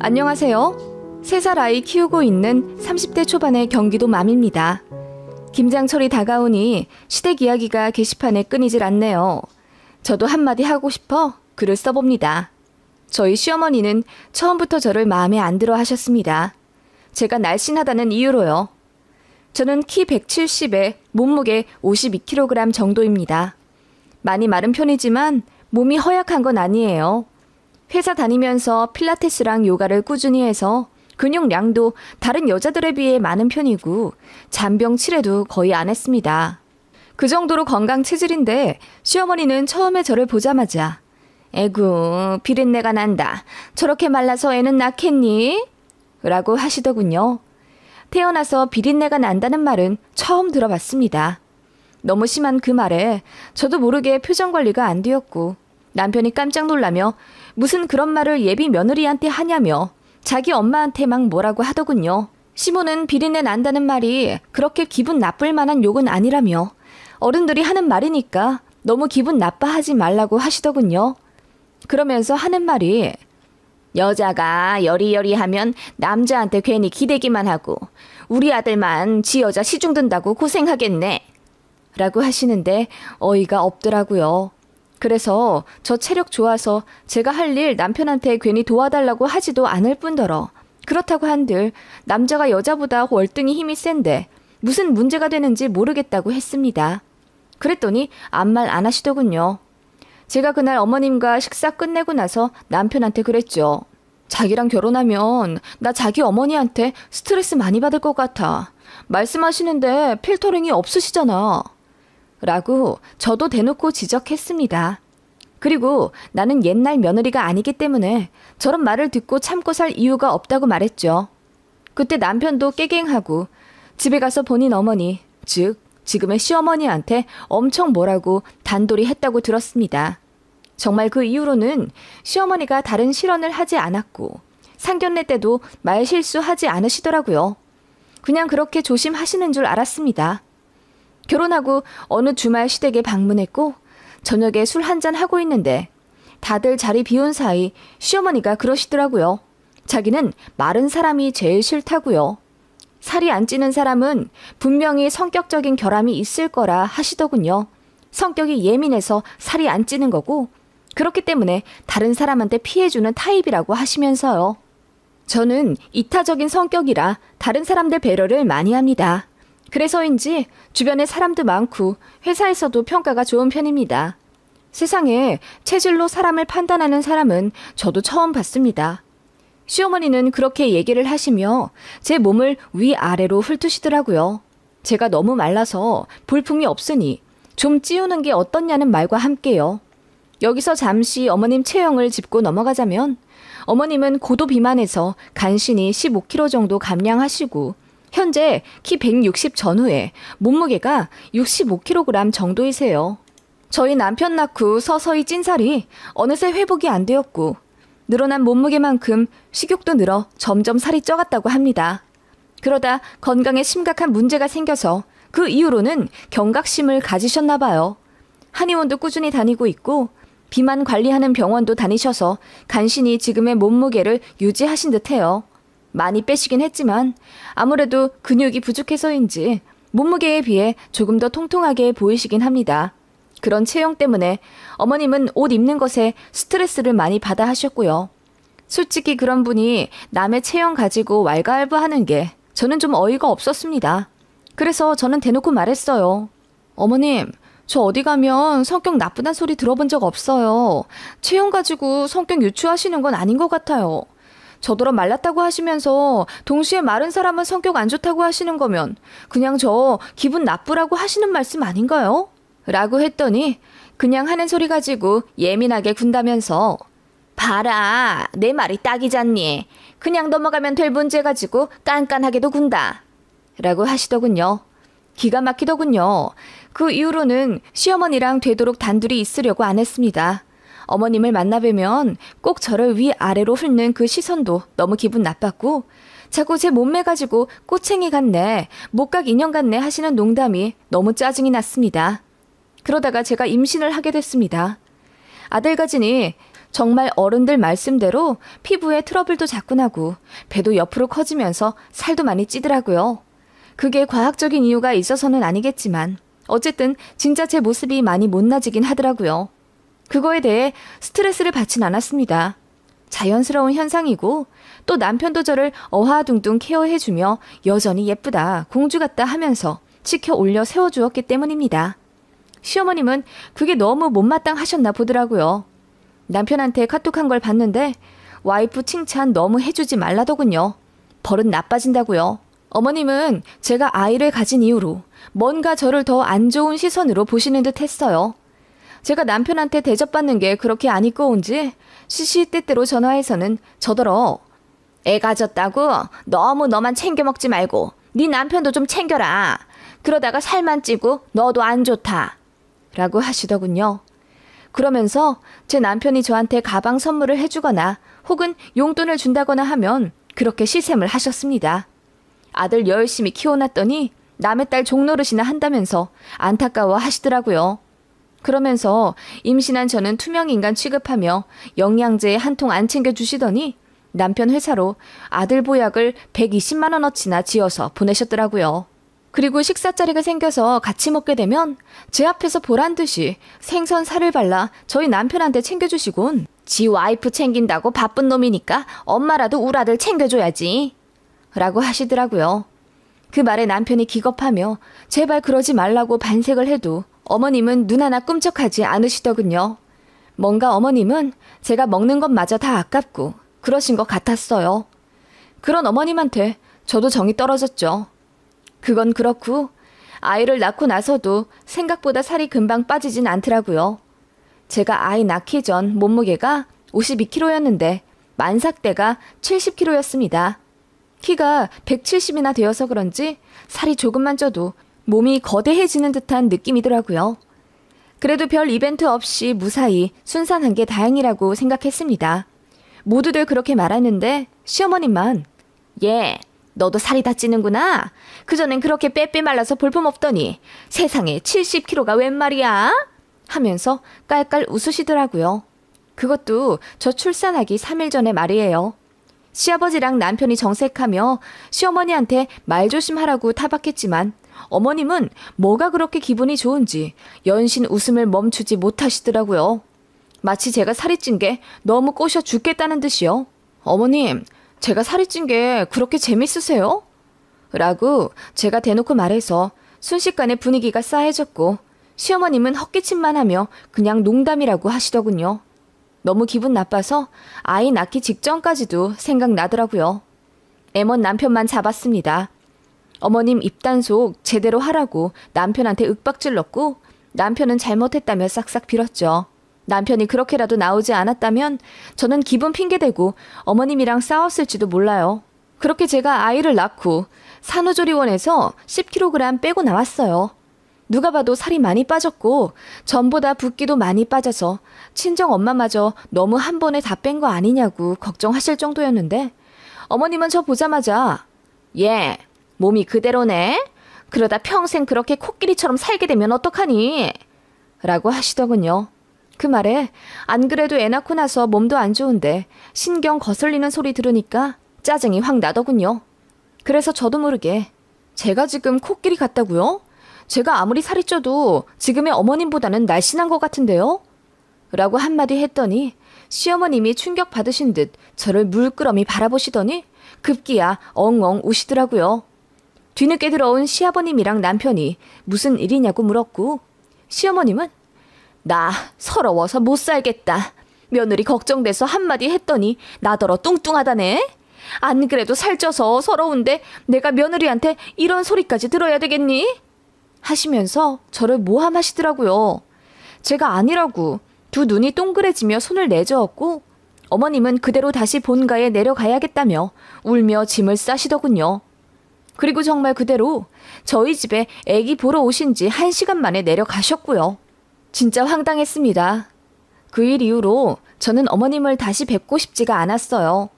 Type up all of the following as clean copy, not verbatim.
안녕하세요. 3살 아이 키우고 있는 30대 초반의 경기도 맘입니다. 김장철이 다가오니 시댁 이야기가 게시판에 끊이질 않네요. 저도 한마디 하고 싶어 글을 써봅니다. 저희 시어머니는 처음부터 저를 마음에 안 들어 하셨습니다. 제가 날씬하다는 이유로요. 저는 키 170에 몸무게 52kg 정도입니다. 많이 마른 편이지만 몸이 허약한 건 아니에요. 회사 다니면서 필라테스랑 요가를 꾸준히 해서 근육량도 다른 여자들에 비해 많은 편이고 잔병 치레도 거의 안 했습니다. 그 정도로 건강 체질인데 시어머니는 처음에 저를 보자마자 에구 비린내가 난다. 저렇게 말라서 애는 낳겠니? 라고 하시더군요. 태어나서 비린내가 난다는 말은 처음 들어봤습니다. 너무 심한 그 말에 저도 모르게 표정 관리가 안 되었고 남편이 깜짝 놀라며 무슨 그런 말을 예비 며느리한테 하냐며 자기 엄마한테 막 뭐라고 하더군요. 시모는 비린내 난다는 말이 그렇게 기분 나쁠 만한 욕은 아니라며 어른들이 하는 말이니까 너무 기분 나빠하지 말라고 하시더군요. 그러면서 하는 말이 여자가 여리여리하면 남자한테 괜히 기대기만 하고 우리 아들만 지 여자 시중 든다고 고생하겠네 라고 하시는데 어이가 없더라고요. 그래서 저 체력 좋아서 제가 할 일 남편한테 괜히 도와달라고 하지도 않을 뿐더러 그렇다고 한들 남자가 여자보다 월등히 힘이 센데 무슨 문제가 되는지 모르겠다고 했습니다. 그랬더니 아무 말 안 하시더군요. 제가 그날 어머님과 식사 끝내고 나서 남편한테 그랬죠. 자기랑 결혼하면 나 자기 어머니한테 스트레스 많이 받을 것 같아. 말씀하시는데 필터링이 없으시잖아. 라고 저도 대놓고 지적했습니다. 그리고 나는 옛날 며느리가 아니기 때문에 저런 말을 듣고 참고 살 이유가 없다고 말했죠. 그때 남편도 깨갱하고 집에 가서 본인 어머니, 즉 지금의 시어머니한테 엄청 뭐라고 단돌이 했다고 들었습니다. 정말 그 이후로는 시어머니가 다른 실언을 하지 않았고 상견례 때도 말 실수하지 않으시더라고요. 그냥 그렇게 조심하시는 줄 알았습니다. 결혼하고 어느 주말 시댁에 방문했고 저녁에 술 한잔 하고 있는데 다들 자리 비운 사이 시어머니가 그러시더라고요. 자기는 마른 사람이 제일 싫다고요. 살이 안 찌는 사람은 분명히 성격적인 결함이 있을 거라 하시더군요. 성격이 예민해서 살이 안 찌는 거고 그렇기 때문에 다른 사람한테 피해주는 타입이라고 하시면서요. 저는 이타적인 성격이라 다른 사람들 배려를 많이 합니다. 그래서인지 주변에 사람도 많고 회사에서도 평가가 좋은 편입니다. 세상에 체질로 사람을 판단하는 사람은 저도 처음 봤습니다. 시어머니는 그렇게 얘기를 하시며 제 몸을 위아래로 훑으시더라고요. 제가 너무 말라서 볼품이 없으니 좀 찌우는 게 어떻냐는 말과 함께요. 여기서 잠시 어머님 체형을 짚고 넘어가자면 어머님은 고도 비만에서 간신히 15kg 정도 감량하시고 현재 키 160 전후에 몸무게가 65kg 정도이세요. 저희 남편 낳고 서서히 찐 살이 어느새 회복이 안 되었고 늘어난 몸무게만큼 식욕도 늘어 점점 살이 쪄갔다고 합니다. 그러다 건강에 심각한 문제가 생겨서 그 이후로는 경각심을 가지셨나 봐요. 한의원도 꾸준히 다니고 있고 비만 관리하는 병원도 다니셔서 간신히 지금의 몸무게를 유지하신 듯해요. 많이 빼시긴 했지만 아무래도 근육이 부족해서인지 몸무게에 비해 조금 더 통통하게 보이시긴 합니다. 그런 체형 때문에 어머님은 옷 입는 것에 스트레스를 많이 받아 하셨고요. 솔직히 그런 분이 남의 체형 가지고 왈가왈부하는 게 저는 좀 어이가 없었습니다. 그래서 저는 대놓고 말했어요. 어머님, 저 어디 가면 성격 나쁘단 소리 들어본 적 없어요. 체형 가지고 성격 유추하시는 건 아닌 것 같아요. 저더러 말랐다고 하시면서 동시에 마른 사람은 성격 안 좋다고 하시는 거면 그냥 저 기분 나쁘라고 하시는 말씀 아닌가요? 라고 했더니 그냥 하는 소리 가지고 예민하게 군다면서 봐라, 내 말이 딱이잖니. 그냥 넘어가면 될 문제 가지고 깐깐하게도 군다. 라고 하시더군요. 기가 막히더군요. 그 이후로는 시어머니랑 되도록 단둘이 있으려고 안 했습니다. 어머님을 만나뵈면 꼭 저를 위아래로 훑는 그 시선도 너무 기분 나빴고 자꾸 제 몸매 가지고 꼬챙이 같네, 목각 인형 같네 하시는 농담이 너무 짜증이 났습니다. 그러다가 제가 임신을 하게 됐습니다. 아들 가지니 정말 어른들 말씀대로 피부에 트러블도 자꾸 나고 배도 옆으로 커지면서 살도 많이 찌더라고요. 그게 과학적인 이유가 있어서는 아니겠지만 어쨌든 진짜 제 모습이 많이 못나지긴 하더라고요. 그거에 대해 스트레스를 받진 않았습니다. 자연스러운 현상이고 또 남편도 저를 어하둥둥 케어해주며 여전히 예쁘다, 공주 같다 하면서 치켜 올려 세워주었기 때문입니다. 시어머님은 그게 너무 못마땅하셨나 보더라고요. 남편한테 카톡한 걸 봤는데 와이프 칭찬 너무 해주지 말라더군요. 버릇 나빠진다고요. 어머님은 제가 아이를 가진 이후로 뭔가 저를 더 안 좋은 시선으로 보시는 듯 했어요. 제가 남편한테 대접받는 게 그렇게 안 이꺼운지 시시때때로 전화해서는 저더러 애 가졌다고 너무 너만 챙겨 먹지 말고 네 남편도 좀 챙겨라. 그러다가 살만 찌고 너도 안 좋다. 라고 하시더군요. 그러면서 제 남편이 저한테 가방 선물을 해주거나 혹은 용돈을 준다거나 하면 그렇게 시샘을 하셨습니다. 아들 열심히 키워놨더니 남의 딸 종노릇이나 한다면서 안타까워 하시더라고요. 그러면서 임신한 저는 투명인간 취급하며 영양제 한 통 안 챙겨주시더니 남편 회사로 아들 보약을 120만 원어치나 지어서 보내셨더라고요. 그리고 식사 자리가 생겨서 같이 먹게 되면 제 앞에서 보란 듯이 생선 살을 발라 저희 남편한테 챙겨주시곤 지 와이프 챙긴다고 바쁜 놈이니까 엄마라도 우리 아들 챙겨줘야지 라고 하시더라고요. 그 말에 남편이 기겁하며 제발 그러지 말라고 반색을 해도 어머님은 눈 하나 꿈쩍하지 않으시더군요. 뭔가 어머님은 제가 먹는 것마저 다 아깝고 그러신 것 같았어요. 그런 어머님한테 저도 정이 떨어졌죠. 그건 그렇고 아이를 낳고 나서도 생각보다 살이 금방 빠지진 않더라고요. 제가 아이 낳기 전 몸무게가 52kg였는데 만삭 때가 70kg였습니다. 키가 170이나 되어서 그런지 살이 조금만 쪄도 몸이 거대해지는 듯한 느낌이더라고요. 그래도 별 이벤트 없이 무사히 순산한 게 다행이라고 생각했습니다. 모두들 그렇게 말하는데 시어머님만 예, 너도 살이 다 찌는구나. 그전엔 그렇게 빼빼 말라서 볼품없더니 세상에 70kg가 웬 말이야? 하면서 깔깔 웃으시더라고요. 그것도 저 출산하기 3일 전의 말이에요. 시아버지랑 남편이 정색하며 시어머니한테 말 조심하라고 타박했지만 어머님은 뭐가 그렇게 기분이 좋은지 연신 웃음을 멈추지 못하시더라고요. 마치 제가 살이 찐 게 너무 꼬셔 죽겠다는 듯이요. 어머님, 제가 살이 찐 게 그렇게 재밌으세요? 라고 제가 대놓고 말해서 순식간에 분위기가 싸해졌고 시어머님은 헛기침만 하며 그냥 농담이라고 하시더군요. 너무 기분 나빠서 아이 낳기 직전까지도 생각나더라고요. 애먼 남편만 잡았습니다. 어머님 입단속 제대로 하라고 남편한테 윽박질렀고 남편은 잘못했다며 싹싹 빌었죠. 남편이 그렇게라도 나오지 않았다면 저는 기분 핑계대고 어머님이랑 싸웠을지도 몰라요. 그렇게 제가 아이를 낳고 산후조리원에서 10kg 빼고 나왔어요. 누가 봐도 살이 많이 빠졌고 전보다 붓기도 많이 빠져서 친정 엄마마저 너무 한 번에 다 뺀 거 아니냐고 걱정하실 정도였는데 어머님은 저 보자마자 예, 몸이 그대로네? 그러다 평생 그렇게 코끼리처럼 살게 되면 어떡하니? 라고 하시더군요. 그 말에 안 그래도 애 낳고 나서 몸도 안 좋은데 신경 거슬리는 소리 들으니까 짜증이 확 나더군요. 그래서 저도 모르게 제가 지금 코끼리 같다고요? 제가 아무리 살이 쪄도 지금의 어머님보다는 날씬한 것 같은데요? 라고 한마디 했더니 시어머님이 충격받으신 듯 저를 물끄러미 바라보시더니 급기야 엉엉 우시더라고요. 뒤늦게 들어온 시아버님이랑 남편이 무슨 일이냐고 물었고 시어머님은 나 서러워서 못 살겠다. 며느리 걱정돼서 한마디 했더니 나더러 뚱뚱하다네. 안 그래도 살쪄서 서러운데 내가 며느리한테 이런 소리까지 들어야 되겠니? 하시면서 저를 모함하시더라고요. 제가 아니라고 두 눈이 동그래지며 손을 내저었고 어머님은 그대로 다시 본가에 내려가야겠다며 울며 짐을 싸시더군요. 그리고 정말 그대로 저희 집에 애기 보러 오신 지 1시간 만에 내려가셨고요. 진짜 황당했습니다. 그 일 이후로 저는 어머님을 다시 뵙고 싶지가 않았어요.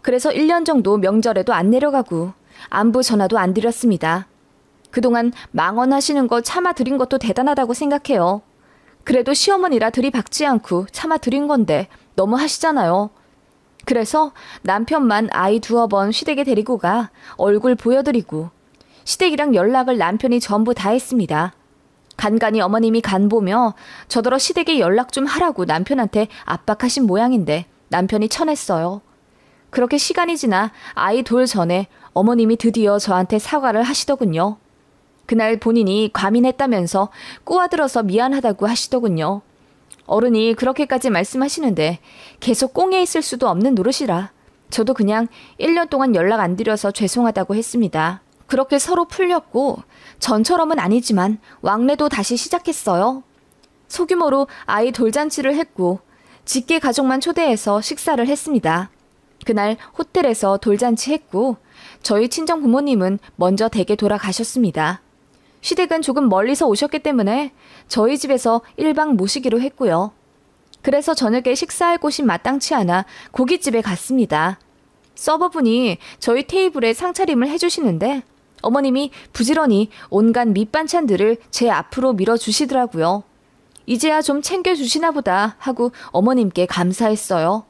그래서 1년 정도 명절에도 안 내려가고 안부 전화도 안 드렸습니다. 그동안 망언하시는 거 참아드린 것도 대단하다고 생각해요. 그래도 시어머니라 들이박지 않고 참아드린 건데 너무 하시잖아요. 그래서 남편만 아이 두어 번 시댁에 데리고 가 얼굴 보여드리고 시댁이랑 연락을 남편이 전부 다 했습니다. 간간히 어머님이 간 보며 저더러 시댁에 연락 좀 하라고 남편한테 압박하신 모양인데 남편이 쳐냈어요. 그렇게 시간이 지나 아이 돌 전에 어머님이 드디어 저한테 사과를 하시더군요. 그날 본인이 과민했다면서 꼬아들어서 미안하다고 하시더군요. 어른이 그렇게까지 말씀하시는데 계속 꽁에 있을 수도 없는 노릇이라 저도 그냥 1년 동안 연락 안 드려서 죄송하다고 했습니다. 그렇게 서로 풀렸고 전처럼은 아니지만 왕래도 다시 시작했어요. 소규모로 아이 돌잔치를 했고 직계 가족만 초대해서 식사를 했습니다. 그날 호텔에서 돌잔치 했고 저희 친정 부모님은 먼저 댁에 돌아가셨습니다. 시댁은 조금 멀리서 오셨기 때문에 저희 집에서 1박 모시기로 했고요. 그래서 저녁에 식사할 곳이 마땅치 않아 고깃집에 갔습니다. 서버분이 저희 테이블에 상차림을 해주시는데 어머님이 부지런히 온갖 밑반찬들을 제 앞으로 밀어주시더라고요. 이제야 좀 챙겨주시나 보다 하고 어머님께 감사했어요.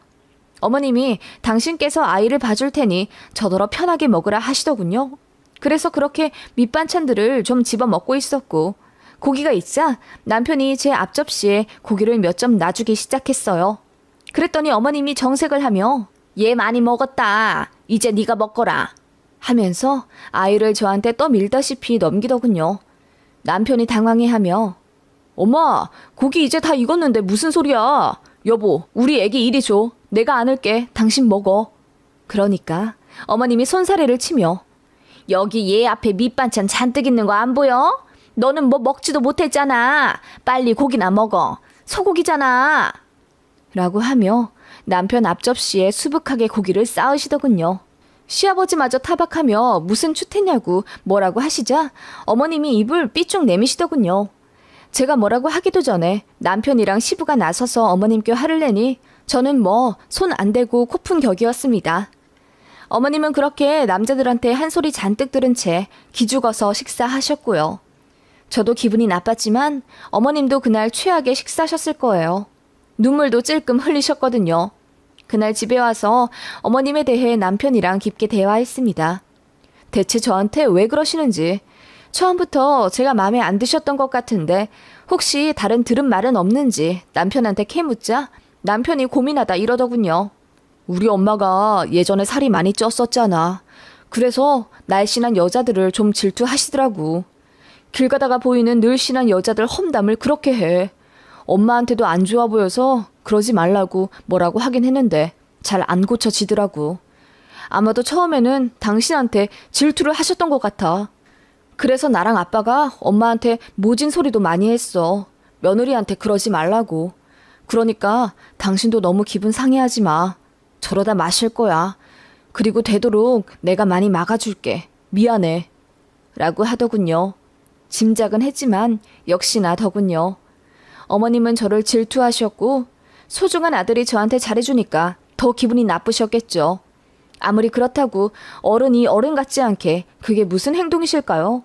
어머님이 당신께서 아이를 봐줄 테니 저더러 편하게 먹으라 하시더군요. 그래서 그렇게 밑반찬들을 좀 집어 먹고 있었고 고기가 있자 남편이 제 앞접시에 고기를 몇 점 놔주기 시작했어요. 그랬더니 어머님이 정색을 하며 얘 많이 먹었다. 이제 네가 먹거라. 하면서 아이를 저한테 떠밀다시피 넘기더군요. 남편이 당황해하며 엄마, 고기 이제 다 익었는데 무슨 소리야. 여보, 우리 애기 이리 줘. 내가 안을게. 당신 먹어. 그러니까 어머님이 손사래를 치며 여기 얘 앞에 밑반찬 잔뜩 있는 거 안 보여? 너는 뭐 먹지도 못했잖아. 빨리 고기나 먹어. 소고기잖아. 라고 하며 남편 앞접시에 수북하게 고기를 쌓으시더군요. 시아버지마저 타박하며 무슨 추태냐고 뭐라고 하시자 어머님이 입을 삐쭉 내미시더군요. 제가 뭐라고 하기도 전에 남편이랑 시부가 나서서 어머님께 화를 내니 저는 뭐 손 안 대고 코푼 격이었습니다. 어머님은 그렇게 남자들한테 한 소리 잔뜩 들은 채 기죽어서 식사하셨고요. 저도 기분이 나빴지만 어머님도 그날 최악의 식사하셨을 거예요. 눈물도 찔끔 흘리셨거든요. 그날 집에 와서 어머님에 대해 남편이랑 깊게 대화했습니다. 대체 저한테 왜 그러시는지 처음부터 제가 마음에 안 드셨던 것 같은데 혹시 다른 들은 말은 없는지 남편한테 캐묻자 남편이 고민하다 이러더군요. 우리 엄마가 예전에 살이 많이 쪘었잖아. 그래서 날씬한 여자들을 좀 질투하시더라고. 길 가다가 보이는 늘씬한 여자들 험담을 그렇게 해. 엄마한테도 안 좋아 보여서 그러지 말라고 뭐라고 하긴 했는데 잘 안 고쳐지더라고. 아마도 처음에는 당신한테 질투를 하셨던 것 같아. 그래서 나랑 아빠가 엄마한테 모진 소리도 많이 했어. 며느리한테 그러지 말라고. 그러니까 당신도 너무 기분 상해하지 마. 저러다 마실 거야. 그리고 되도록 내가 많이 막아줄게. 미안해. 라고 하더군요. 짐작은 했지만 역시나 더군요. 어머님은 저를 질투하셨고 소중한 아들이 저한테 잘해주니까 더 기분이 나쁘셨겠죠. 아무리 그렇다고 어른이 어른 같지 않게 그게 무슨 행동이실까요?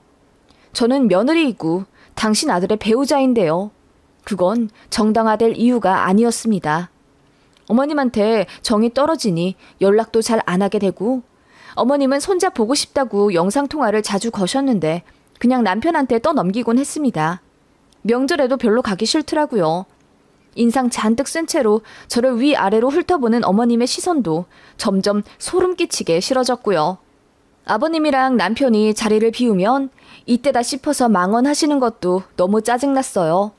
저는 며느리이고 당신 아들의 배우자인데요. 그건 정당화될 이유가 아니었습니다. 어머님한테 정이 떨어지니 연락도 잘 안 하게 되고 어머님은 손자 보고 싶다고 영상통화를 자주 거셨는데 그냥 남편한테 떠넘기곤 했습니다. 명절에도 별로 가기 싫더라고요. 인상 잔뜩 쓴 채로 저를 위아래로 훑어보는 어머님의 시선도 점점 소름 끼치게 싫어졌고요. 아버님이랑 남편이 자리를 비우면 이때다 싶어서 망언하시는 것도 너무 짜증났어요.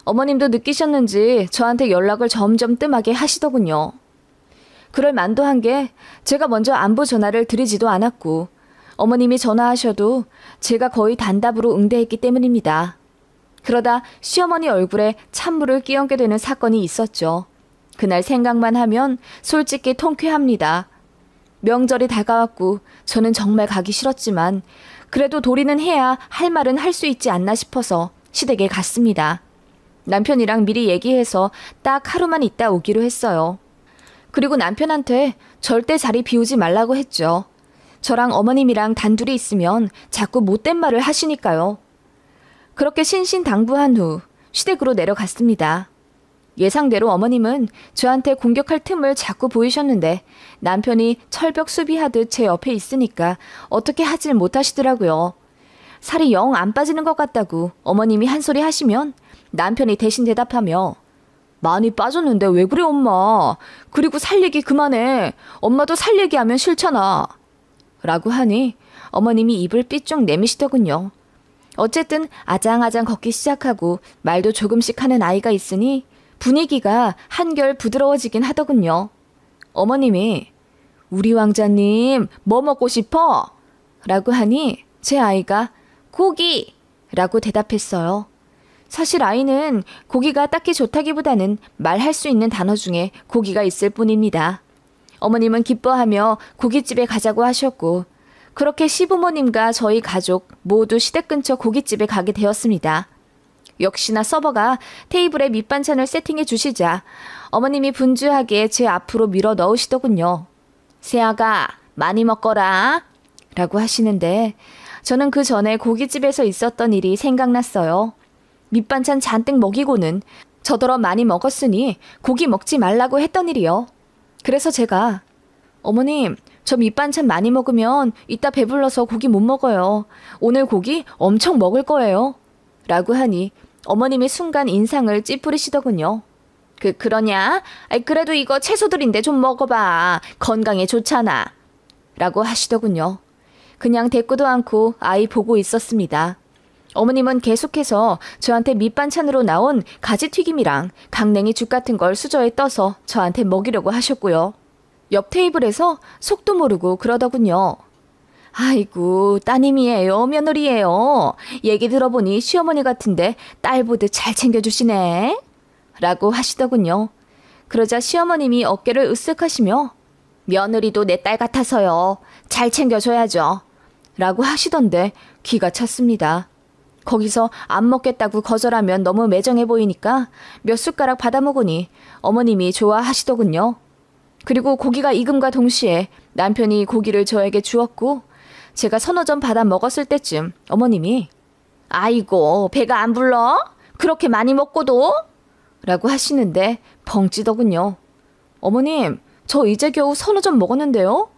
어머님도 느끼셨는지 저한테 연락을 점점 뜸하게 하시더군요. 그럴 만도 한 게 제가 먼저 안부 전화를 드리지도 않았고 어머님이 전화하셔도 제가 거의 단답으로 응대했기 때문입니다. 그러다 시어머니 얼굴에 찬물을 끼얹게 되는 사건이 있었죠. 그날 생각만 하면 솔직히 통쾌합니다. 명절이 다가왔고 저는 정말 가기 싫었지만 그래도 도리는 해야 할 말은 할 수 있지 않나 싶어서 시댁에 갔습니다. 남편이랑 미리 얘기해서 딱 하루만 있다 오기로 했어요. 그리고 남편한테 절대 자리 비우지 말라고 했죠. 저랑 어머님이랑 단둘이 있으면 자꾸 못된 말을 하시니까요. 그렇게 신신당부한 후 시댁으로 내려갔습니다. 예상대로 어머님은 저한테 공격할 틈을 자꾸 보이셨는데 남편이 철벽 수비하듯 제 옆에 있으니까 어떻게 하질 못하시더라고요. 살이 영 안 빠지는 것 같다고 어머님이 한 소리 하시면 남편이 대신 대답하며 많이 빠졌는데 왜 그래 엄마. 그리고 살 얘기 그만해. 엄마도 살 얘기하면 싫잖아. 라고 하니 어머님이 입을 삐쭉 내미시더군요. 어쨌든 아장아장 걷기 시작하고 말도 조금씩 하는 아이가 있으니 분위기가 한결 부드러워지긴 하더군요. 어머님이 우리 왕자님 뭐 먹고 싶어? 라고 하니 제 아이가 고기! 라고 대답했어요. 사실 아이는 고기가 딱히 좋다기보다는 말할 수 있는 단어 중에 고기가 있을 뿐입니다. 어머님은 기뻐하며 고깃집에 가자고 하셨고 그렇게 시부모님과 저희 가족 모두 시댁 근처 고깃집에 가게 되었습니다. 역시나 서버가 테이블에 밑반찬을 세팅해 주시자 어머님이 분주하게 제 앞으로 밀어 넣으시더군요. 세아가 많이 먹거라 라고 하시는데 저는 그 전에 고깃집에서 있었던 일이 생각났어요. 밑반찬 잔뜩 먹이고는 저더러 많이 먹었으니 고기 먹지 말라고 했던 일이요. 그래서 제가 어머님 저 밑반찬 많이 먹으면 이따 배불러서 고기 못 먹어요. 오늘 고기 엄청 먹을 거예요. 라고 하니 어머님이 순간 인상을 찌푸리시더군요. 그러냐? 그래도 이거 채소들인데 좀 먹어봐. 건강에 좋잖아. 라고 하시더군요. 그냥 대꾸도 않고 아이 보고 있었습니다. 어머님은 계속해서 저한테 밑반찬으로 나온 가지튀김이랑 강냉이 죽 같은 걸 수저에 떠서 저한테 먹이려고 하셨고요. 옆 테이블에서 속도 모르고 그러더군요. 아이고 따님이에요 며느리예요. 얘기 들어보니 시어머니 같은데 딸 보듯 잘 챙겨주시네. 라고 하시더군요. 그러자 시어머님이 어깨를 으쓱 하시며 며느리도 내 딸 같아서요. 잘 챙겨줘야죠. 라고 하시던데 기가 찼습니다. 거기서 안 먹겠다고 거절하면 너무 매정해 보이니까 몇 숟가락 받아 먹으니 어머님이 좋아하시더군요. 그리고 고기가 익음과 동시에 남편이 고기를 저에게 주었고 제가 서너 점 받아 먹었을 때쯤 어머님이 아이고 배가 안 불러? 그렇게 많이 먹고도? 라고 하시는데 벙찌더군요. 어머님 저 이제 겨우 서너 점 먹었는데요?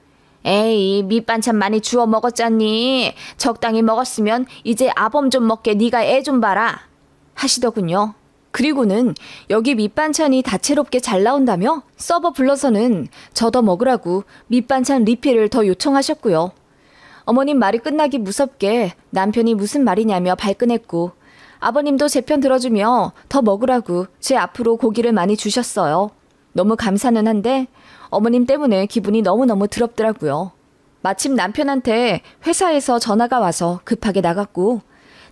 에이 밑반찬 많이 주워 먹었잖니. 적당히 먹었으면 이제 아범 좀 먹게 네가 애 좀 봐라 하시더군요. 그리고는 여기 밑반찬이 다채롭게 잘 나온다며 서버 불러서는 저 더 먹으라고 밑반찬 리필을 더 요청하셨고요. 어머님 말이 끝나기 무섭게 남편이 무슨 말이냐며 발끈했고 아버님도 제 편 들어주며 더 먹으라고 제 앞으로 고기를 많이 주셨어요. 너무 감사는 한데 어머님 때문에 기분이 너무너무 더럽더라고요. 마침 남편한테 회사에서 전화가 와서 급하게 나갔고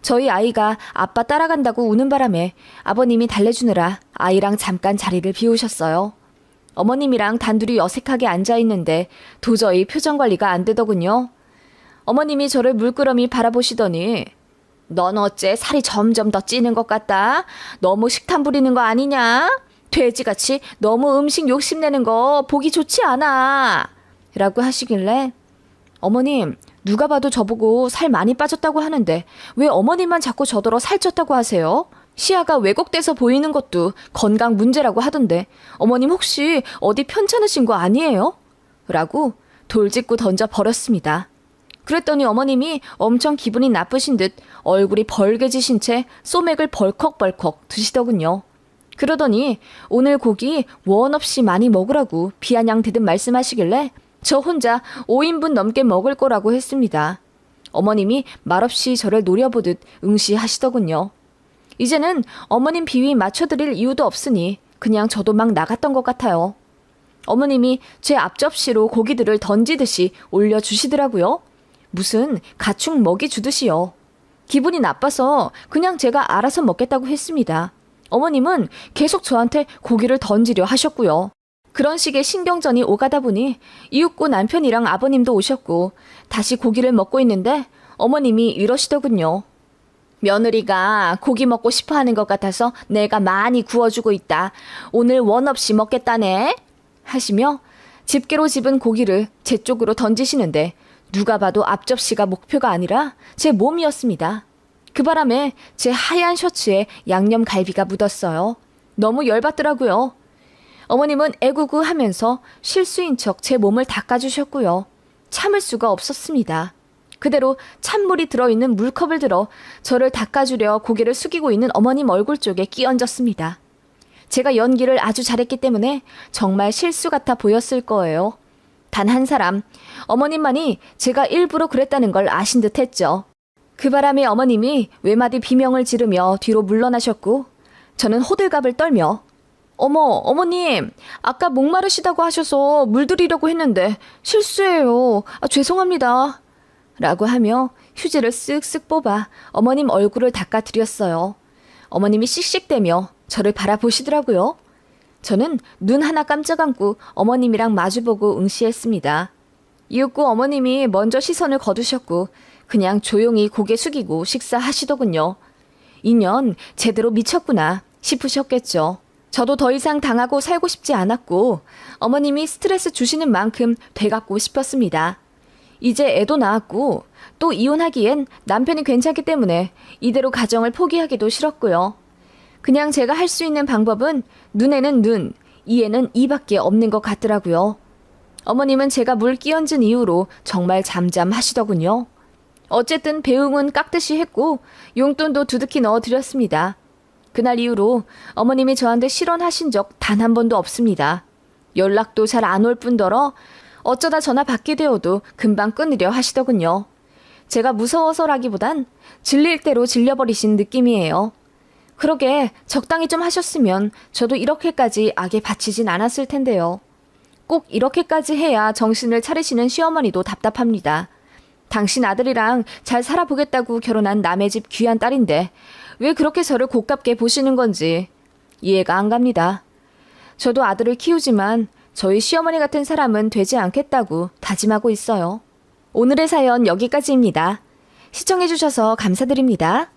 저희 아이가 아빠 따라간다고 우는 바람에 아버님이 달래주느라 아이랑 잠깐 자리를 비우셨어요. 어머님이랑 단둘이 어색하게 앉아있는데 도저히 표정 관리가 안 되더군요. 어머님이 저를 물끄러미 바라보시더니 넌 어째 살이 점점 더 찌는 것 같다. 너무 식탐 부리는 거 아니냐? 돼지같이 너무 음식 욕심내는 거 보기 좋지 않아. 라고 하시길래 어머님 누가 봐도 저보고 살 많이 빠졌다고 하는데 왜 어머님만 자꾸 저더러 살쪘다고 하세요? 시야가 왜곡돼서 보이는 것도 건강 문제라고 하던데 어머님 혹시 어디 편찮으신 거 아니에요? 라고 돌직구 던져 버렸습니다. 그랬더니 어머님이 엄청 기분이 나쁘신 듯 얼굴이 벌개지신 채 소맥을 벌컥벌컥 드시더군요. 그러더니 오늘 고기 원 없이 많이 먹으라고 비아냥대듯 말씀하시길래 저 혼자 5인분 넘게 먹을 거라고 했습니다. 어머님이 말없이 저를 노려보듯 응시하시더군요. 이제는 어머님 비위 맞춰드릴 이유도 없으니 그냥 저도 막 나갔던 것 같아요. 어머님이 제 앞접시로 고기들을 던지듯이 올려주시더라고요. 무슨 가축 먹이 주듯이요. 기분이 나빠서 그냥 제가 알아서 먹겠다고 했습니다. 어머님은 계속 저한테 고기를 던지려 하셨고요. 그런 식의 신경전이 오가다 보니 이윽고 남편이랑 아버님도 오셨고 다시 고기를 먹고 있는데 어머님이 이러시더군요. 며느리가 고기 먹고 싶어 하는 것 같아서 내가 많이 구워주고 있다. 오늘 원 없이 먹겠다네. 하시며 집게로 집은 고기를 제 쪽으로 던지시는데 누가 봐도 앞접시가 목표가 아니라 제 몸이었습니다. 그 바람에 제 하얀 셔츠에 양념 갈비가 묻었어요. 너무 열받더라고요. 어머님은 애구구 하면서 실수인 척 제 몸을 닦아주셨고요. 참을 수가 없었습니다. 그대로 찬물이 들어있는 물컵을 들어 저를 닦아주려 고개를 숙이고 있는 어머님 얼굴 쪽에 끼얹었습니다. 제가 연기를 아주 잘했기 때문에 정말 실수 같아 보였을 거예요. 단 한 사람, 어머님만이 제가 일부러 그랬다는 걸 아신 듯 했죠. 그 바람에 어머님이 외마디 비명을 지르며 뒤로 물러나셨고 저는 호들갑을 떨며 어머님, 아까 목마르시다고 하셔서 물 드리려고 했는데 실수예요. 죄송합니다. 라고 하며 휴지를 쓱쓱 뽑아 어머님 얼굴을 닦아드렸어요. 어머님이 씩씩대며 저를 바라보시더라고요. 저는 눈 하나 깜짝 감고 어머님이랑 마주보고 응시했습니다. 이윽고 어머님이 먼저 시선을 거두셨고 그냥 조용히 고개 숙이고 식사하시더군요. 인연 제대로 미쳤구나 싶으셨겠죠. 저도 더 이상 당하고 살고 싶지 않았고 어머님이 스트레스 주시는 만큼 되갚고 싶었습니다. 이제 애도 낳았고 또 이혼하기엔 남편이 괜찮기 때문에 이대로 가정을 포기하기도 싫었고요. 그냥 제가 할 수 있는 방법은 눈에는 눈, 이에는 이밖에 없는 것 같더라고요. 어머님은 제가 물 끼얹은 이후로 정말 잠잠하시더군요. 어쨌든 배웅은 깍듯이 했고 용돈도 두둑히 넣어드렸습니다. 그날 이후로 어머님이 저한테 실언하신 적 단 한 번도 없습니다. 연락도 잘 안 올 뿐더러 어쩌다 전화 받게 되어도 금방 끊으려 하시더군요. 제가 무서워서라기보단 질릴 대로 질려버리신 느낌이에요. 그러게 적당히 좀 하셨으면 저도 이렇게까지 악에 바치진 않았을 텐데요. 꼭 이렇게까지 해야 정신을 차리시는 시어머니도 답답합니다. 당신 아들이랑 잘 살아보겠다고 결혼한 남의 집 귀한 딸인데 왜 그렇게 저를 고깝게 보시는 건지 이해가 안 갑니다. 저도 아들을 키우지만 저희 시어머니 같은 사람은 되지 않겠다고 다짐하고 있어요. 오늘의 사연 여기까지입니다. 시청해주셔서 감사드립니다.